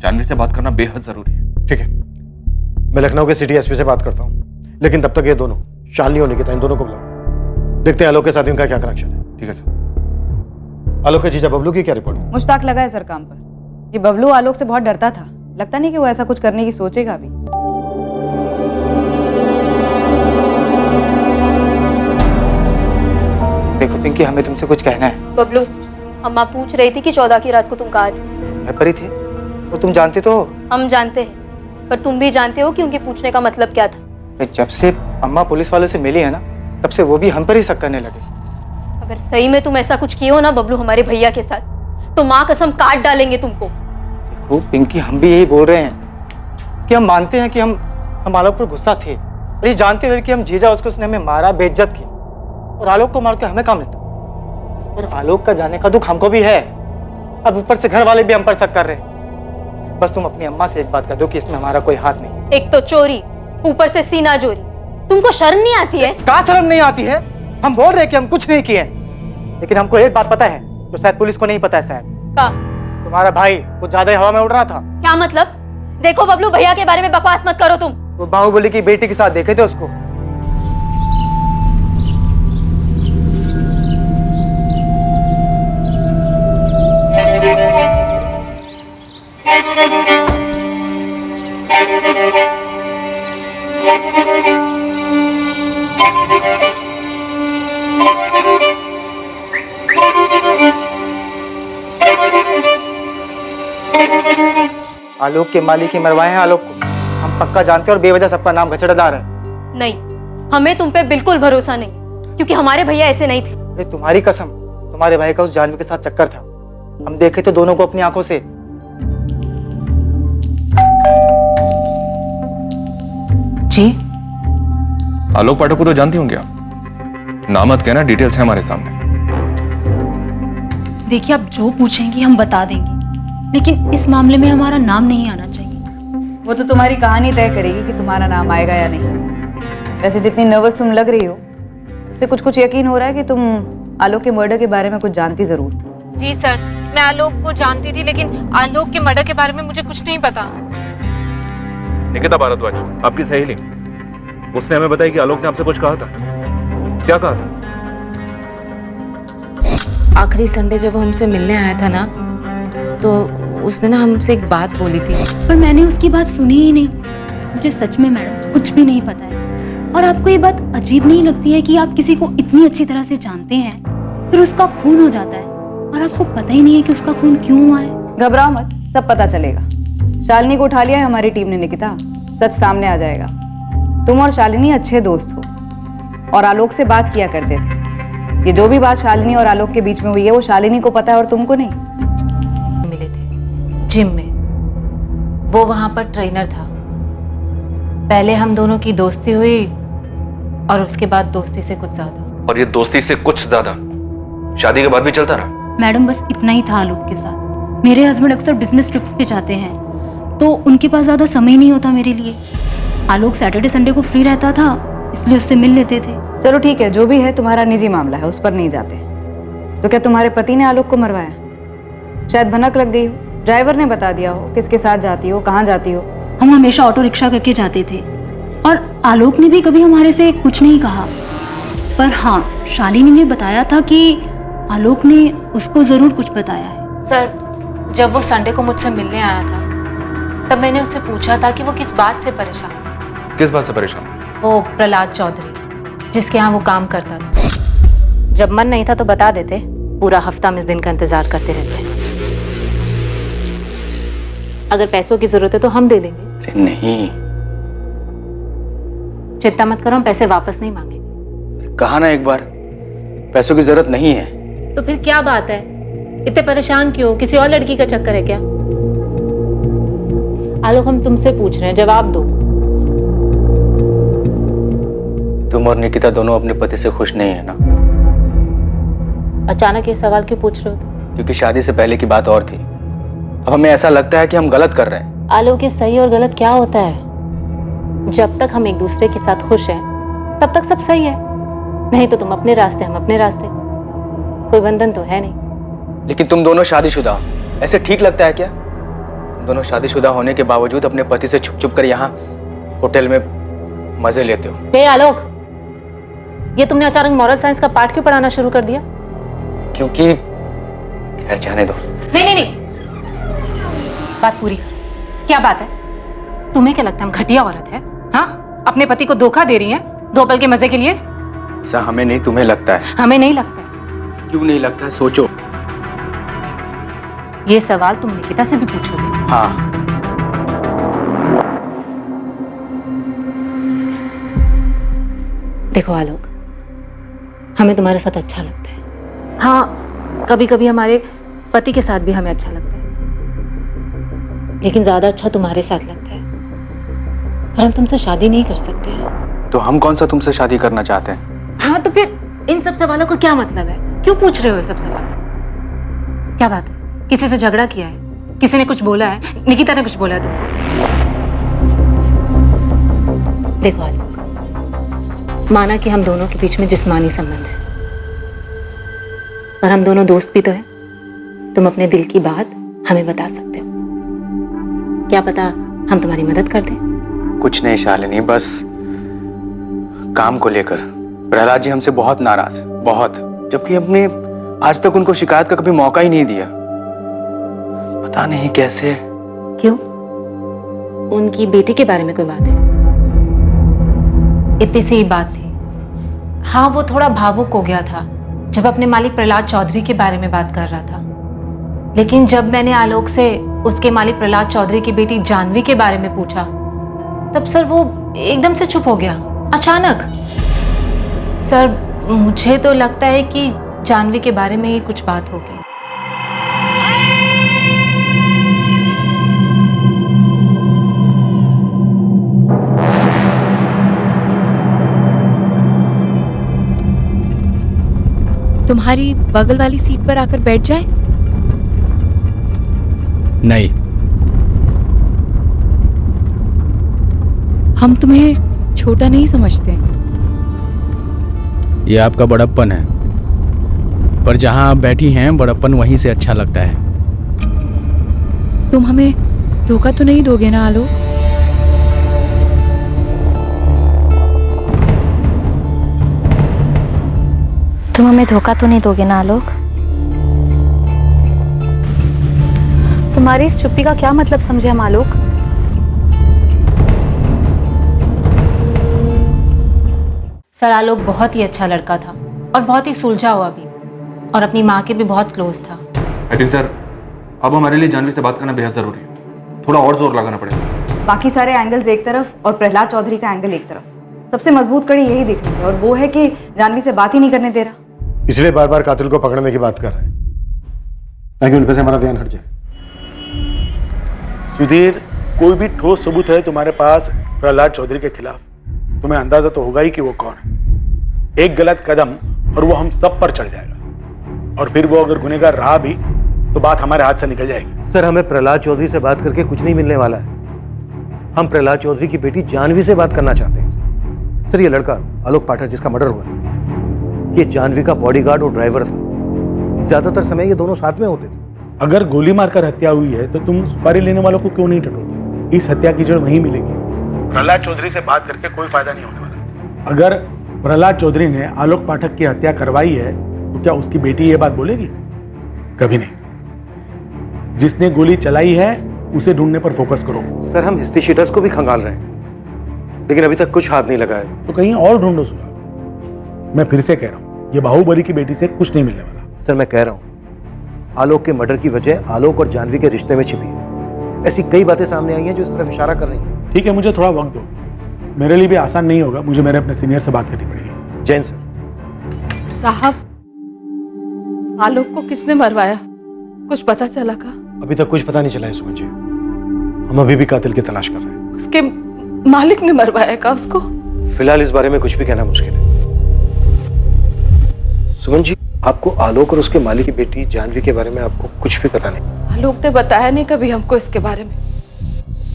जानवी से बात करना बेहद जरूरी है। ठीक है, मैं लखनऊ के सिटी एसपी से बात करता हूँ, लेकिन तब तक ये दोनों, शालिनी और निकिता, इन दोनों को बुलाओ। देखते हैं आलोक के साथ इनका क्या कनेक्शन है। ठीक है सर। आलोक के जीजा बबलू की क्या रिपोर्ट? मुश्ताक लगा है सर काम पर। ये बबलू आलोक से बहुत डरता था, लगता नहीं कि वो ऐसा कुछ करने की सोचेगा भी। देखो पिंकी, हमें तुमसे कुछ कहना है। बबलू, अम्मा पूछ रही थी कि 14 की रात को तुम कहाँ थे। घर पर ही थे, और तुम जानते तो हो। हम जानते हैं, पर तुम भी जानते हो कि उनके पूछने का मतलब क्या था। जब से अम्मा पुलिस वालों से मिली है ना, तब से वो भी हम पर ही शक करने लगे। अगर सही में तुम ऐसा कुछ किए हो ना बबलू हमारे भैया के साथ, तो माँ कसम काट डालेंगे तुमको। देखो पिंकी, हम भी यही बोल रहे हैं कि हम मानते हैं कि हम आलोक पर गुस्सा थे, और ये जानते हुए कि हम जीजा उसने हमें मारा, बेइज्जत की, और आलोक को मार के हमें काम मिलता। और आलोक का जाने का दुख हमको भी है। अब ऊपर से घर वाले भी हम पर शक कर रहे हैं। बस तुम अपनी अम्मा से एक बात कह दो कि इसमें हमारा कोई हाथ नहीं। एक तो चोरी, ऊपर से सीना चोरी। तुमको शर्म नहीं आती है? क्या शर्म नहीं आती है? हम बोल रहे हैं कि हम कुछ नहीं किए, लेकिन हमको एक बात पता है जो शायद पुलिस को नहीं पता है। शायद क्या? तुम्हारा भाई कुछ ज्यादा ही हवा में उड़ रहा था। क्या मतलब? देखो बबलू, भैया के बारे में बकवास मत करो तुम। वो बाहुबली की बेटी के साथ देखे थे उसको। आलोक के मालिक ही मरवाए हैं आलोक को, हम पक्का जानते हैं, और बेवजह सबका नाम घचड़दार है। नहीं, हमें तुम पे बिल्कुल भरोसा नहीं, क्योंकि हमारे भैया ऐसे नहीं थे। अरे तुम्हारी कसम, तुम्हारे भाई का उस जानवी के साथ चक्कर था। हम देखे तो दोनों को अपनी आंखों से। जी? आलोक पाठक को तो जानती होंगे आप, नाम मत कहना, डिटेल्स है हमारे सामने। देखिए, आप जो पूछेंगी हम बता देंगे, लेकिन इस मामले में हमारा नाम नहीं आना चाहिए। वो तो तुम्हारी कहानी तय करेगी कि तुम्हारा नाम आएगा या नहीं। वैसे जितनी नर्वस तुम लग रही हो, उससे कुछ यकीन हो रहा है कि तुम आलोक के मर्डर के बारे में कुछ जानती जरूर। जी सर, मैं आलोक को जानती थी, लेकिन आलोक के मर्डर के बारे में मुझे कुछ नहीं पता। निकिता भारद्वाज, आपकी सहेली, उसने हमें बताया कि आलोक ने आपसे कुछ कहा था। क्या कहा था? आखिरी संडे जब वो हमसे मिलने आया था ना, तो उसने ना हमसे एक बात बोली थी। पर मैंने उसकी बात सुनी ही नहीं। मुझे सच में मैडम कुछ भी नहीं पता है। और आपको ये बात अजीब नहीं लगती है कि आप किसी को इतनी अच्छी तरह से जानते हैं, फिर उसका खून हो जाता है और आपको पता ही नहीं है कि उसका खून क्यों हुआ है? घबराओ मत, सब पता चलेगा। शालिनी को उठा लिया है हमारी टीम ने निकिता, सच सामने आ जाएगा। तुम और शालिनी अच्छे दोस्त हो और आलोक से बात किया करते थे। ये जो भी बात शालिनी और आलोक के बीच में हुई है, वो शालिनी को पता है और तुमको नहीं। मिले थे जिम में, वो वहां पर ट्रेनर था। पहले हम दोनों की दोस्ती हुई और उसके बाद दोस्ती से कुछ ज्यादा। और ये दोस्ती से कुछ ज्यादा शादी के बाद भी चलता रहा? मैडम बस इतना ही था आलोक के साथ। मेरे हस्बैंड अक्सर बिजनेस ट्रिप्स पे जाते हैं, तो उनके पास ज्यादा समय नहीं होता मेरे लिए। आलोक सैटरडे संडे को फ्री रहता था, इसलिए उससे मिल लेते थे। चलो ठीक है, जो भी है तुम्हारा निजी मामला है, उस पर नहीं जाते। तो क्या तुम्हारे पति ने आलोक को मरवाया? शायद भनक लग गई हो, ड्राइवर ने बता दिया हो किसके साथ जाती हो, कहाँ जाती हो। हम हमेशा ऑटो रिक्शा करके जाते थे और आलोक ने भी कभी हमारे से कुछ नहीं कहा। पर हाँ, शालिनी ने बताया था कि आलोक ने उसको जरूर कुछ बताया है। सर, जब वो संडे को मुझसे मिलने आया था, तब मैंने उससे पूछा था कि वो किस बात से परेशान है। किस बात से परेशान? वो प्रहलाद चौधरी, जिसके यहाँ वो काम करता था। जब मन नहीं था तो बता देते, पूरा हफ्ता हम इस दिन का इंतजार करते रहते हैं। अगर पैसों की जरूरत है तो हम दे देंगे। अरे नहीं, चिंता मत करो, हम पैसे वापस नहीं मांगेंगे। कहा ना एक बार, पैसों की जरूरत नहीं है। तो फिर क्या बात है, इतने परेशान क्यों? किसी और लड़की का चक्कर है क्या? आलोक, हम तुमसे पूछ रहे हैं, जवाब दो। तुम और निकिता दोनों अपने पति से खुश नहीं है ना? अचानक ये सवाल क्यों पूछ रहे हो? क्योंकि शादी से पहले की बात और थी, अब हमें ऐसा लगता है कि हम गलत कर रहे हैं। आलोक, ये सही और गलत क्या होता है? जब तक हम एक दूसरे के साथ खुश हैं, तब तक सब सही है। नहीं तो तुम अपने रास्ते, हम अपने रास्ते, कोई बंधन तो है नहीं। लेकिन तुम दोनों शादीशुदा हो, ऐसे ठीक लगता है क्या? तुम दोनों शादीशुदा होने के बावजूद अपने पति से छुप छुप कर यहाँ होटल में मजे लेते हो। हे आलोक, ये तुमने अचानक मॉरल साइंस का पाठ क्यों पढ़ाना शुरू कर दिया? क्योंकि खैर जाने दो। नहीं नहीं नहीं, बात पूरी। क्या बात है? तुम्हें क्या लगता है हम घटिया औरत है? हाँ, अपने पति को धोखा दे रही हैं 2 पल के मजे के लिए? ऐसा हमें नहीं, तुम्हें लगता है। हमें नहीं लगता है। क्यों नहीं लगता है? सोचो। ये सवाल तुम निकिता से भी पूछोगे? हाँ। देखो आलोक, हमें तुम्हारे साथ अच्छा लगता है। हाँ, कभी कभी हमारे पति के साथ भी हमें अच्छा लगता है, लेकिन ज्यादा अच्छा तुम्हारे साथ लगता है। और हम तुमसे शादी नहीं कर सकते हैं। तो हम कौन सा तुमसे शादी करना चाहते हैं? हाँ, तो फिर इन सब सवालों का क्या मतलब है? क्यों पूछ रहे हो ये सब सवाल? क्या बात है? किसी से झगड़ा किया है? किसी ने कुछ बोला है? निकिता ने कुछ बोला है तुमको? देखो आलोक, माना कि हम दोनों के बीच में जिस्मानी संबंध है, पर हम दोनों दोस्त भी तो हैं। तुम अपने दिल की बात हमें बता सकते हो। क्या पता हम तुम्हारी मदद कर दें। कुछ नहीं शालिनी, बस काम को लेकर प्रहलाद जी हमसे बहुत नाराज है, बहुत। जबकि हमने आज तक उनको शिकायत का कभी मौका ही नहीं दिया। पता नहीं कैसे। क्यों? उनकी बेटी के बारे में कोई बात है? इतनी सी ही बात थी। हाँ, वो थोड़ा भावुक हो गया था जब अपने मालिक प्रहलाद चौधरी के बारे में बात कर रहा था, लेकिन जब मैंने आलोक से उसके मालिक प्रहलाद चौधरी की बेटी जानवी के बारे में पूछा, तब सर वो एकदम से चुप हो गया, अचानक। सर, मुझे तो लगता है कि जानवी के बारे में ही कुछ बात होगी। तुम्हारी बगल वाली सीट पर आकर बैठ जाए? नहीं। हम तुम्हें छोटा नहीं समझते। ये आपका बड़प्पन है, पर जहां आप बैठी हैं बड़प्पन वहीं से अच्छा लगता है। तुम हमें धोखा तो नहीं दोगे ना आलोक? तुम हमें धोखा तो नहीं दोगे ना आलोक? तुम्हारी इस चुप्पी का क्या मतलब समझे हम आलोक? सर, आलोक बहुत ही अच्छा लड़का था और बहुत ही सुलझा हुआ भी, और अपनी माँ के भी बहुत क्लोज था। लेकिन सर, अब हमारे लिए जानवी से बात करना बेहद जरूरी है। थोड़ा और जोर लगाना पड़ेगा। बाकी सारे एंगल्स एक तरफ और प्रहलाद चौधरी का एंगल एक तरफ। सबसे मजबूत कड़ी यही दिख रही है, और वो है कि जानवी से बात ही नहीं करने दे रहा, इसलिए बार बार कातिल को पकड़ने की बात कर रहे हैं, ताकि उन पे से हमारा ध्यान हट जाए। सुधीर, कोई भी ठोस सबूत है तुम्हारे पास प्रहलाद चौधरी के खिलाफ, तुम्हें अंदाजा तो होगा ही कि वो कौन है। एक गलत कदम और वो हम सब पर चढ़ जाएगा, और फिर वो अगर गुनहगार रहा भी तो बात हमारे हाथ से निकल जाएगी। सर, हमें प्रहलाद चौधरी से बात करके कुछ नहीं मिलने वाला है। हम प्रहलाद चौधरी की बेटी जानवी से बात करना चाहते हैं। सर, ये लड़का आलोक पाठक जिसका मर्डर हुआ, ये जानवी का बॉडीगार्ड और ड्राइवर था। ज्यादातर समय ये दोनों साथ में होते थे। अगर गोली मारकर हत्या हुई है तो तुम सुपारी लेने वालों को क्यों नहीं टटोलते? इस हत्या की जड़ वहीं मिलेगी। प्रहलाद चौधरी से बात करके कोई फायदा नहीं होने वाला। अगर प्रहलाद चौधरी ने आलोक पाठक की हत्या करवाई है तो क्या उसकी बेटी ये बात बोलेगी? कभी नहीं। जिसने गोली चलाई है उसे ढूंढने पर फोकस करो। सर, हम हिस्ट्री शीटर्स को भी खंगाल रहे हैं, लेकिन अभी तक कुछ हाथ नहीं लगा है। तो कहीं और ढूंढो सुना। मैं फिर से कह रहा हूँ, ये बाहुबली की बेटी से कुछ नहीं मिलने वाला। सर, मैं कह रहा हूँ, आलोक के मर्डर की वजह आलोक और जानवी के रिश्ते में छिपी है। ऐसी कई बातें सामने आई हैं जो इस तरफ इशारा कर रही हैं। ठीक है, मुझे थोड़ा वक्त दो, मेरे लिए भी आसान नहीं होगा, मुझे मेरे अपने सीनियर से बात करनी पड़ेगी। जैन सर। साहब, आलोक को किसने मरवाया, कुछ पता चला का? अभी तक कुछ पता नहीं चला है सुमन जी, हम अभी भी कातिल की तलाश कर रहे हैं। उसके मालिक ने मरवाया का उसको? फिलहाल इस बारे में कुछ भी कहना मुश्किल है। सुमन जी, आपको आलोक और उसके मालिक की बेटी जानवी के बारे में आपको कुछ भी पता नहीं? आलोक ने बताया नहीं कभी हमको इसके बारे में,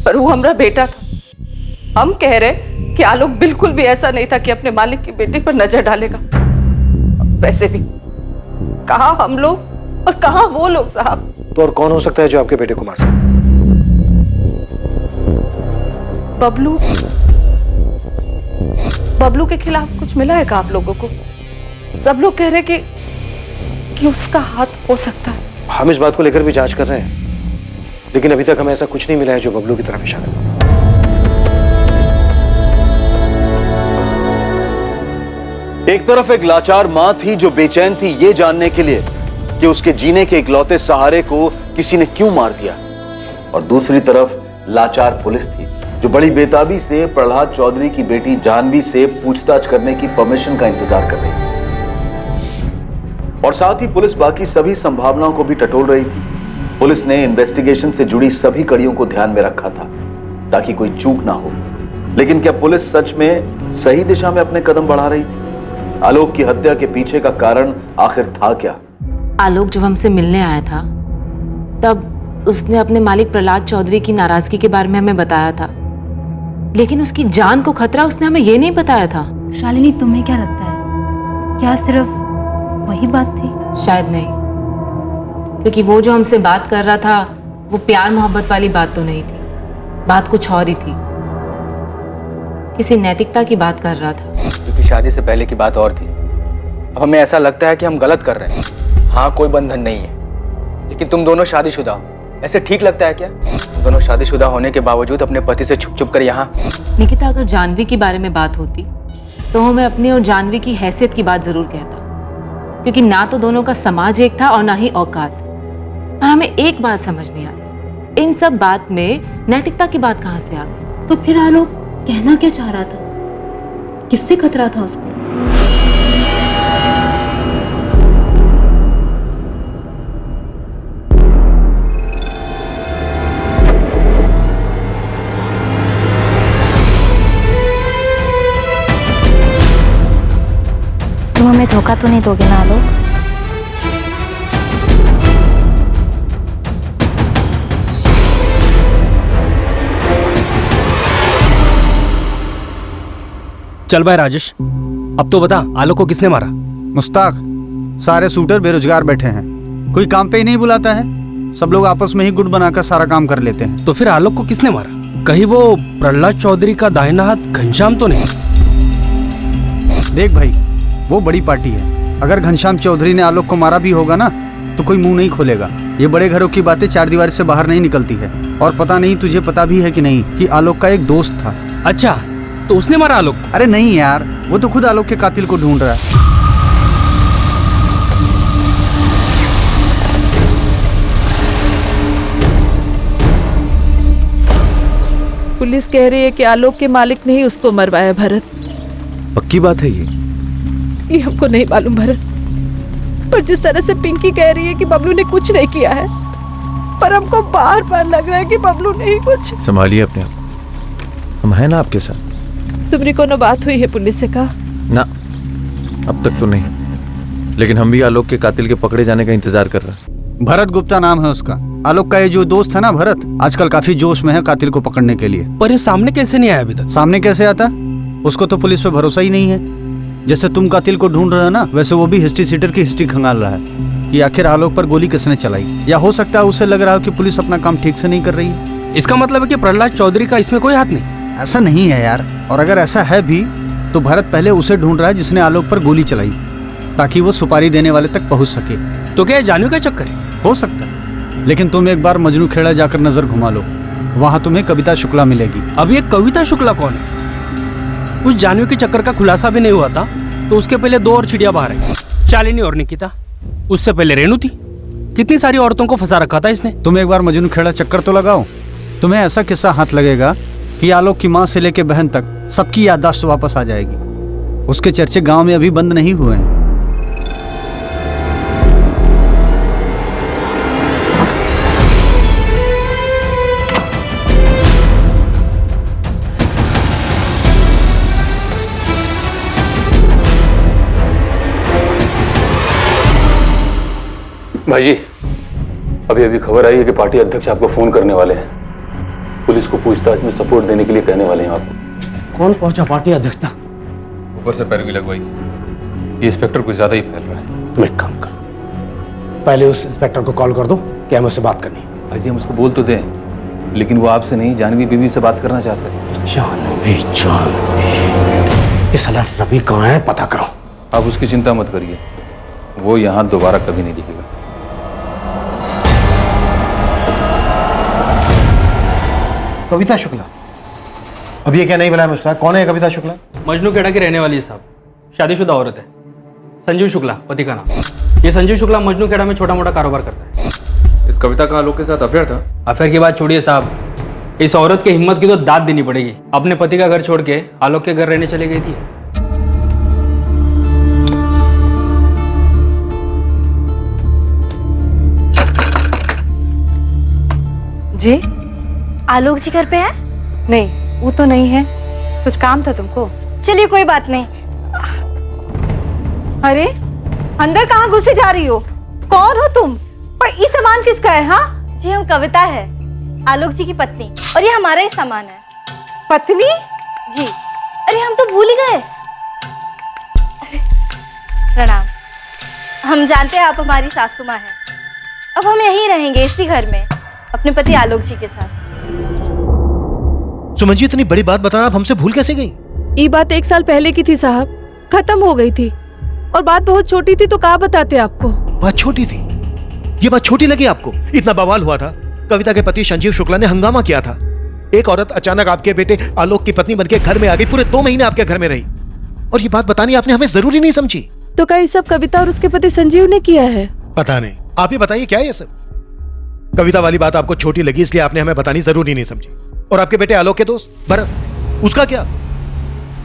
पर वो हमारा बेटा था। हम कह रहे कि आलोक बिल्कुल भी ऐसा नहीं था कि अपने मालिक की बेटी पर नजर डालेगा। वैसे भी कहाँ हम लोग और कहाँ वो लोग साहब। तो और कौन हो सकता है जो आपके बेटे को मार सकता है? बबलू। बबलू के खिलाफ कुछ मिला है क्या आप लोगों को? सब लोग कह रहे कि उसका हाथ हो सकता है। हम इस बात को लेकर भी जांच कर रहे हैं, लेकिन अभी तक हमें ऐसा कुछ नहीं मिला है जो बबलू की तरफ इशारा करे। एक तरफ एक लाचार मां थी जो बेचैन थी ये जानने के लिए कि उसके जीने के इकलौते सहारे को किसी ने क्यों मार दिया, और दूसरी तरफ लाचार पुलिस थी जो बड़ी बेताबी से प्रहलाद चौधरी की बेटी जानवी से पूछताछ करने की परमिशन का इंतजार कर रही थी। और साथ ही पुलिस बाकी सभी संभावनाओं को भी टटोल रही थी। पुलिस ने इन्वेस्टिगेशन से जुड़ी सभी कड़ियों को ध्यान में रखा था ताकि कोई चूक ना हो। लेकिन क्या पुलिस सच में सही दिशा में अपने कदम बढ़ा रही थी? आलोक की हत्या के पीछे का कारण आखिर था क्या? आलोक जब हमसे मिलने आया था तब उसने अपने मालिक प्रहलाद चौधरी की नाराजगी के बारे में हमें बताया था, लेकिन उसकी जान को खतरा उसने हमें ये नहीं बताया था। शालिनी, तुम्हें क्या लगता है, क्या सिर्फ वही बात थी? शायद नहीं, क्योंकि वो जो हमसे बात कर रहा था वो प्यार मोहब्बत वाली बात तो नहीं थी, बात कुछ और ही थी। किसी नैतिकता की बात कर रहा था। क्योंकि शादी से पहले की बात और थी। अब हमें ऐसा लगता है कि हम गलत कर रहे हैं। हाँ, कोई बंधन नहीं है, लेकिन तुम दोनों शादीशुदा हो, ऐसे ठीक लगता है क्या? तुम दोनों शादीशुदा होने के बावजूद अपने पति से छुप छुप कर यहाँ। निकिता, अगर जानवी की बारे में बात होती तो मैं अपनी और जानवी की हैसियत की बात जरूर कहता, क्योंकि ना तो दोनों का समाज एक था और ना ही औकात। और हमें एक बात समझ नहीं आई, इन सब बात में नैतिकता की बात कहाँ से आ गई? तो फिर आलोक कहना क्या चाह रहा था, किससे खतरा था उसको? तुम हमें धोखा तो नहीं दोगे ना आलोक? चल भाई राजेश, अब तो बता आलोक को किसने मारा? मुस्ताक, सारे शूटर बेरोजगार बैठे हैं, कोई काम पे ही नहीं बुलाता है, सब लोग आपस में ही गुट बनाकर सारा काम कर लेते हैं। तो फिर आलोक को किसने मारा? कहीं वो प्रहलाद चौधरी का दाहिना हाथ घनश्याम तो नहीं? देख भाई, वो बड़ी पार्टी है, अगर घनश्याम चौधरी ने आलोक को मारा भी होगा ना तो कोई मुंह नहीं खोलेगा। ये बड़े घरों की बातें चार दीवार से बाहर नहीं निकलती है। और पता नहीं तुझे पता भी है कि नहीं कि आलोक का एक दोस्त था। अच्छा, तो उसने मारा आलोक? अरे नहीं यार, वो तो खुद आलोक के कातिल को ढूंढ रहा है। पुलिस कह रही है कि आलोक के मालिक ने ही उसको मरवाया। भरत, पक्की बात है ये हमको नहीं मालूम भरत, पर जिस तरह से पिंकी कह रही है कि बबलू ने कुछ नहीं किया है, पर हमको बार बार लग रहा है कि बबलू ने ही कुछ। संभालिए अपने आप, हम हैं ना आपके साथ। तुमने कोनो बात हुई है पुलिस से कहा? ना, अब तक तो नहीं, लेकिन हम भी आलोक के कातिल के पकड़े जाने का इंतजार कर रहे हैं। भरत गुप्ता नाम है उसका। आलोक का ये जो दोस्त है ना भरत, आजकल काफी जोश में है कातिल को पकड़ने के लिए। पर ये सामने कैसे नहीं आया अभी तक? सामने कैसे आता? उसको तो पुलिस पे भरोसा ही नहीं है। जैसे तुम कातिल को ढूंढ रहे हो ना, वैसे वो भी हिस्ट्री सीटर की हिस्ट्री खंगाल रहा है कि आखिर आलोक पर गोली किसने चलाई। या हो सकता है उसे लग रहा हो कि पुलिस अपना काम ठीक से नहीं कर रही है। इसका मतलब है कि प्रहलाद चौधरी का इसमें कोई हाथ नहीं? ऐसा नहीं है यार, और अगर ऐसा है भी तो भरत पहले उसे ढूंढ रहा है जिसने आलोक पर गोली चलाई, ताकि वो सुपारी देने वाले तक पहुंच सके। तो क्या जानवी का चक्कर है? हो सकता है, लेकिन तुम एक बार मजनू खेड़ा जाकर नजर घुमा लो, वहां तुम्हें कविता शुक्ला मिलेगी। अब ये कविता शुक्ला कौन है? उस जानवी के चक्कर का खुलासा भी नहीं हुआ था तो उसके पहले दो और चिड़िया बाहर आई, शालिनी और निकिता। उससे पहले रेणु थी। कितनी सारी औरतों को फंसा रखा था इसने। तुम एक बार मजनू खेड़ा चक्कर तो लगाओ, तुम्हें ऐसा किस्सा हाथ लगेगा कि आलोक की माँ से लेकर बहन तक सबकी याददाश्त वापस आ जाएगी। उसके चर्चे गांव में अभी बंद नहीं हुए हैं। भाई जी, अभी अभी खबर आई है कि पार्टी अध्यक्ष आपको फोन करने वाले हैं। पुलिस को पूछताछ में सपोर्ट देने के लिए कहने वाले हैं आपको। कौन पहुंचा पार्टी अध्यक्ष तक? ऊपर से पैरवी लगवाई। ये इंस्पेक्टर कुछ ज्यादा ही फैल रहा है। तुम एक काम कर, पहले उस इंस्पेक्टर को कॉल कर दो कि हमें उससे बात करनी है। भाई जी, हम उसको बोल तो दें, लेकिन वो आपसे नहीं, जानवी बीबी से बात करना चाहता है। जानवी, ये साला रवि कहाँ है, पता करो। आप उसकी चिंता मत करिए, वो यहाँ दोबारा कभी नहीं दिखेगा। कविता शुक्ला, अब ये क्या नहीं बनाया मुझे? कौन है कविता शुक्ला? मजनू खेड़ा की रहने वाली है साहब, शादीशुदा औरत है। संजीव शुक्ला पति का नाम। ये संजीव शुक्ला मजनू खेड़ा में छोटा मोटा कारोबार करता है। इस कविता का आलोक के साथ अफेयर था? अफेयर की बात छोड़िए साहब, इस औरत की हिम्मत की तो दाद देनी पड़ेगी। अपने पति का घर छोड़ के आलोक के घर रहने चली गई थी। जी, आलोक जी घर पे है? नहीं, वो तो नहीं है। कुछ काम था तुमको? चलिए कोई बात नहीं। अरे अंदर कहाँ घुसे जा रही हो? कौन हो तुम? पर ये सामान किसका है? हाँ जी, हम कविता है, आलोक जी की पत्नी, और ये हमारा ही सामान है। पत्नी? जी। अरे हम तो भूल ही गए। प्रणाम। हम जानते हैं आप हमारी सासू माँ हैं। अब हम यहीं रहेंगे, इसी घर में, अपने पति आलोक जी के साथ। सुमन जी, इतनी बड़ी बात बताना आप हमसे भूल कैसे गई? ये बात 1 साल पहले की थी साहब, खत्म हो गई थी। और बात बहुत छोटी थी तो कहाँ बताते आपको। बात छोटी थी? ये बात छोटी लगी आपको? इतना बवाल हुआ था, कविता के पति संजीव शुक्ला ने हंगामा किया था। एक औरत अचानक आपके बेटे आलोक की पत्नी बनके घर में आ गई, पूरे 2 महीने आपके घर में रही, और ये बात बतानी आपने हमें जरूरी नहीं समझी? तो क्या ये सब कविता और उसके पति संजीव ने किया है? पता नहीं, आप ही बताइए क्या है ये सब? कविता वाली बात आपको छोटी लगी इसलिए आपने हमें बतानी जरूरी नहीं समझी। और आपके बेटे आलोक के दोस्त भरत, उसका क्या?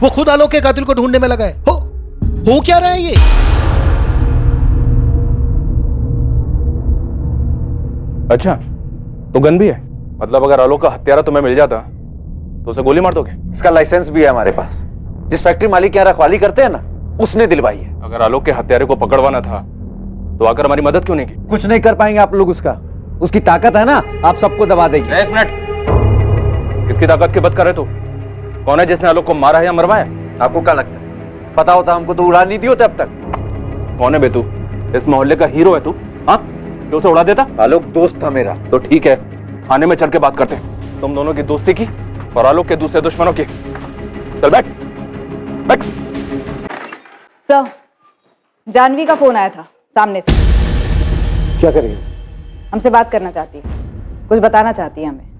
वो खुद आलोक के कातिल को ढूंढने में लगा है। हो क्या रहा है ये? अच्छा, तो गन भी है? मतलब अगर आलोक का हत्यारा तुम्हें मिल जाता तो उसे गोली मार दोगे? इसका लाइसेंस भी है हमारे पास। जिस फैक्ट्री मालिक के यहाँ रखवाली करते हैं ना, उसने दिलवाई है। अगर आलोक के हत्यारे को पकड़वाना था तो आकर हमारी मदद क्यों नहीं की? कुछ नहीं कर पाएंगे आप लोग उसकी ताकत है ना, आप सबको दबा देगी। 1 मिनट, किसकी ताकत की बात कर रहे तू? कौन है जिसने आलोक को मारा है या मरवाया? आपको क्या लगता है पता होता हमको तो उड़ा नहीं दी होते अब तक। कौन है बे तू? इस मोहल्ले का हीरो है तू? हाँ, क्यों उसे उड़ा देता? आलोक दोस्त था मेरा। तो ठीक है, थाने में चढ़ के बात करते हैं। तुम दोनों की दोस्ती की और आलोक के दूसरे दुश्मनों की। चल बैठ बैठ। सर, जानवी का फोन आया था सामने से। क्या करेंगे? हमसे बात करना चाहती है, कुछ बताना चाहती है हमें।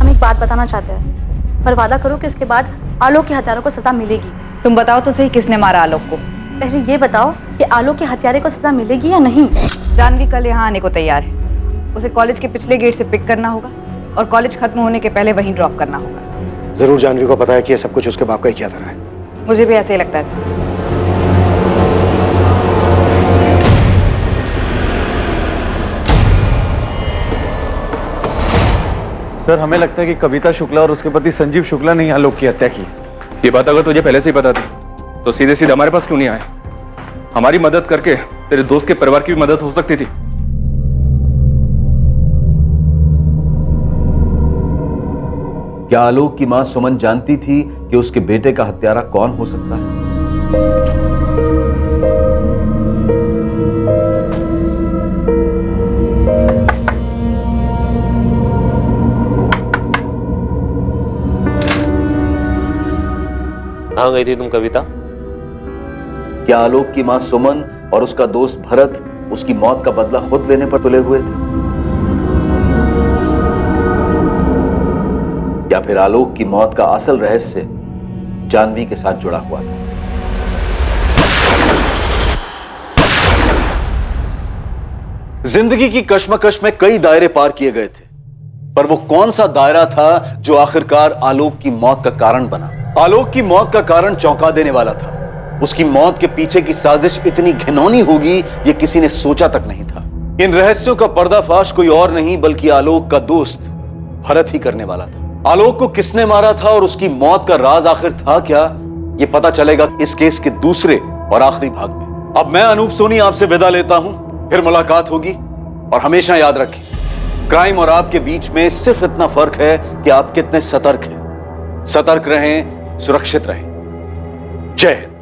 हम एक बात बताना चाहते हैं, पर वादा करो कि इसके बाद आलोक के हत्यारों को सजा मिलेगी। तुम बताओ तो सही, किसने मारा आलोक को? पहले ये बताओ कि आलोक के हत्यारे को सजा मिलेगी या नहीं। जानवी कल यहाँ आने को तैयार है। उसे कॉलेज के पिछले गेट से पिक करना होगा और कॉलेज खत्म होने के पहले वहीं ड्रॉप करना होगा। जरूर जानवी को पता है कि ये सब कुछ उसके बाप का ही किया था। मुझे भी ऐसे ही लगता है। सर, हमें लगता है कि कविता शुक्ला और उसके पति संजीव शुक्ला ने आलोक की हत्या की। ये बात अगर तुझे पहले से ही पता थी तो सीधे सीधे हमारे पास क्यों नहीं आए? हमारी मदद करके तेरे दोस्त के परिवार की भी मदद हो सकती थी। क्या आलोक की मां सुमन जानती थी कि उसके बेटे का हत्यारा कौन हो सकता है? कहाँ गई थी तुम कविता? क्या आलोक की मां सुमन और उसका दोस्त भरत उसकी मौत का बदला खुद लेने पर तुले हुए थे? या फिर आलोक की मौत का असल रहस्य जानवी के साथ जुड़ा हुआ था? जिंदगी की कश्मकश में कई दायरे पार किए गए थे, पर वो कौन सा दायरा था जो आखिरकार आलोक की मौत का कारण बना? आलोक की मौत का कारण चौंका देने वाला था। उसकी मौत के पीछे की साजिश इतनी घिनौनी होगी ये किसी ने सोचा तक नहीं था। इन रहस्यों का पर्दाफाश कोई और नहीं बल्कि आलोक का दोस्त भरत ही करने वाला था। आलोक को किसने मारा था और उसकी मौत का राज आखिर था क्या, ये पता चलेगा इस केस के दूसरे और आखिरी भाग में। अब मैं अनूप सोनी आपसे विदा लेता हूं, फिर मुलाकात होगी। और हमेशा याद रखें, क्राइम और आपके बीच में सिर्फ इतना फर्क है कि आप कितने सतर्क हैं। सतर्क रहें, सुरक्षित रहें। जय हिंद।